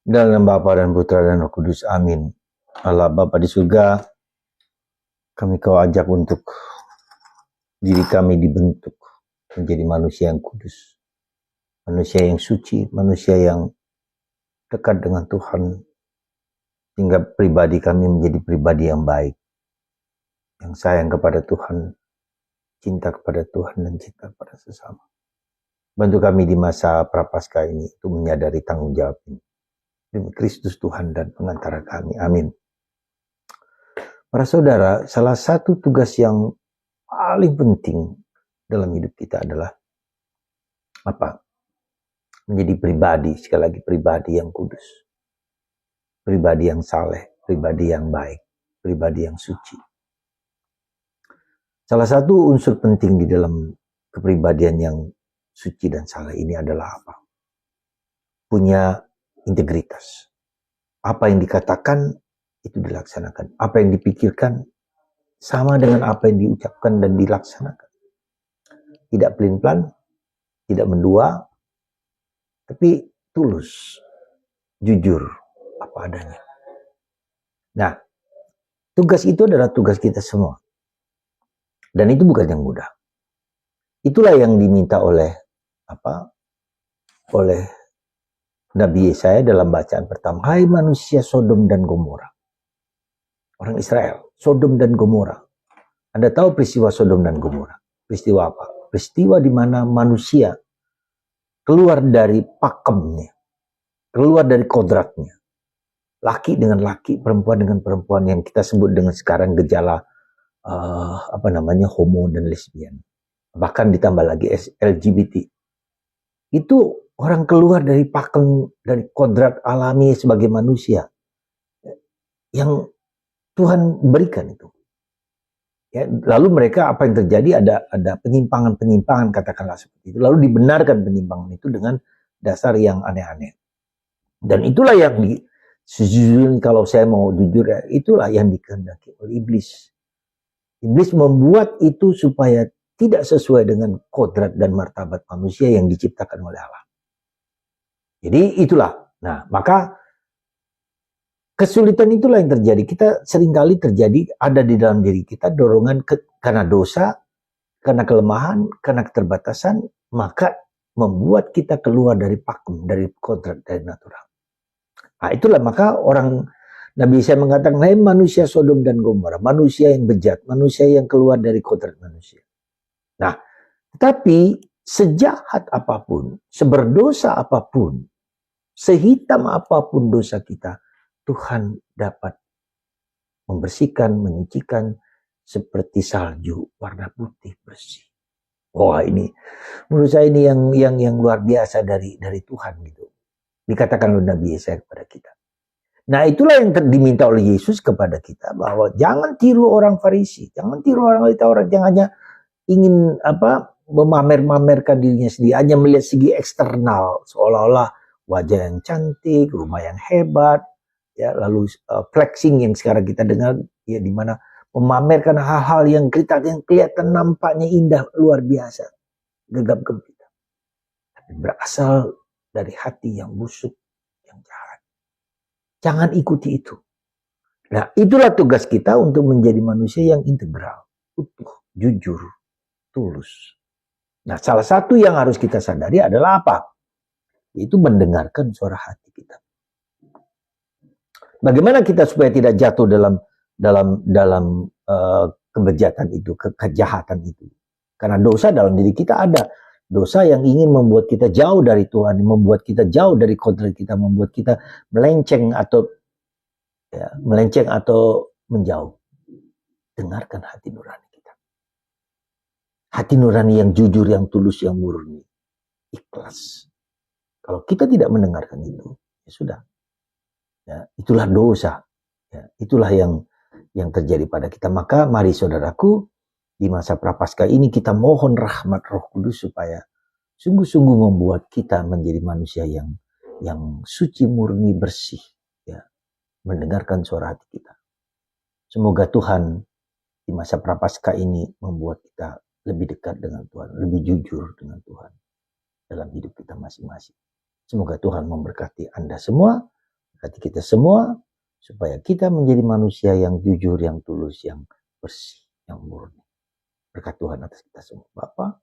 Dalam Bapa dan Putra dan Roh Kudus, amin. Allah Bapa di surga, kami kau ajak untuk diri kami dibentuk menjadi manusia yang kudus, manusia yang suci, manusia yang dekat dengan Tuhan, sehingga pribadi kami menjadi pribadi yang baik, yang sayang kepada Tuhan, cinta kepada Tuhan, dan cinta kepada sesama. Bantu kami di masa Prapaskah ini untuk menyadari tanggung jawab ini. Demi Kristus Tuhan dan pengantara kami. Amin. Para saudara, salah satu tugas yang paling penting dalam hidup kita adalah apa? Menjadi pribadi, sekali lagi pribadi yang kudus. Pribadi yang saleh, pribadi yang baik, pribadi yang suci. Salah satu unsur penting di dalam kepribadian yang suci dan saleh ini adalah apa? Punya integritas. Apa yang dikatakan itu dilaksanakan. Apa yang dipikirkan sama dengan apa yang diucapkan dan dilaksanakan. Tidak pelin-pelan, tidak mendua, tapi tulus, jujur, apa adanya. Nah, tugas itu adalah tugas kita semua. Dan itu bukan yang mudah. Itulah yang diminta oleh Nabi Yesaya dalam bacaan pertama. Hai manusia Sodom dan Gomora. Orang Israel, Sodom dan Gomora. Anda tahu peristiwa Sodom dan Gomora? Peristiwa apa? Peristiwa di mana manusia keluar dari pakemnya, keluar dari kodratnya. Laki dengan laki, perempuan dengan perempuan, yang kita sebut dengan sekarang gejala homo dan lesbian. Bahkan ditambah lagi LGBT. Itu orang keluar dari pakem, dari kodrat alami sebagai manusia yang Tuhan berikan itu. Ya, lalu mereka apa yang terjadi, ada penyimpangan-penyimpangan, katakanlah seperti itu. Lalu dibenarkan penyimpangan itu dengan dasar yang aneh-aneh. Dan itulah yang sejujurnya, kalau saya mau jujur ya, itulah yang dikehendaki oleh iblis. Iblis membuat itu supaya tidak sesuai dengan kodrat dan martabat manusia yang diciptakan oleh Allah. Jadi itulah. Nah, maka kesulitan itulah yang terjadi. Kita seringkali terjadi, ada di dalam diri kita dorongan karena dosa, karena kelemahan, karena keterbatasan, maka membuat kita keluar dari pakem, dari kodrat, dari natural. Nah, itulah maka orang Nabi Yesaya mengatakan, hai manusia Sodom dan Gomora, manusia yang bejat, manusia yang keluar dari kodrat manusia. Nah, tapi sejahat apapun, seberdosa apapun, sehitam apapun dosa kita, Tuhan dapat membersihkan, menyucikan seperti salju warna putih bersih. Wah, ini menurut saya ini yang luar biasa dari Tuhan gitu. Dikatakan oleh Nabi Yesaya kepada kita. Nah, itulah yang diminta oleh Yesus kepada kita, bahwa jangan tiru orang Farisi, jangan tiru orang yang hanya ingin memamer-mamerkan dirinya sendiri, hanya melihat segi eksternal, seolah-olah wajah yang cantik, rumah yang hebat, ya, lalu flexing yang sekarang kita dengar, ya, di mana memamerkan hal-hal yang kelihatan nampaknya indah, luar biasa, gegap gempita, tapi berasal dari hati yang busuk, yang jahat. Jangan ikuti itu. Nah, itulah tugas kita untuk menjadi manusia yang integral, utuh, jujur, tulus. Nah, salah satu yang harus kita sadari adalah apa? Yaitu mendengarkan suara hati kita. Bagaimana kita supaya tidak jatuh dalam kebejatan itu, kejahatan itu? Karena dosa dalam diri kita ada. Dosa yang ingin membuat kita jauh dari Tuhan, membuat kita jauh dari kodrat kita, membuat kita melenceng atau menjauh. Dengarkan hati nurani kita. Hati nurani yang jujur, yang tulus, yang murni. Ikhlas. Kalau kita tidak mendengarkan itu, ya sudah. Ya, itulah dosa. Ya, itulah yang terjadi pada kita. Maka mari saudaraku, di masa Prapaskah ini kita mohon rahmat Roh Kudus supaya sungguh-sungguh membuat kita menjadi manusia yang suci, murni, bersih, ya, mendengarkan suara hati kita. Semoga Tuhan di masa Prapaskah ini membuat kita lebih dekat dengan Tuhan, lebih jujur dengan Tuhan dalam hidup kita masing-masing. Semoga Tuhan memberkati Anda semua. Berkati kita semua, supaya kita menjadi manusia yang jujur, yang tulus, yang bersih, yang murni. Berkat Tuhan atas kita semua. Bapa,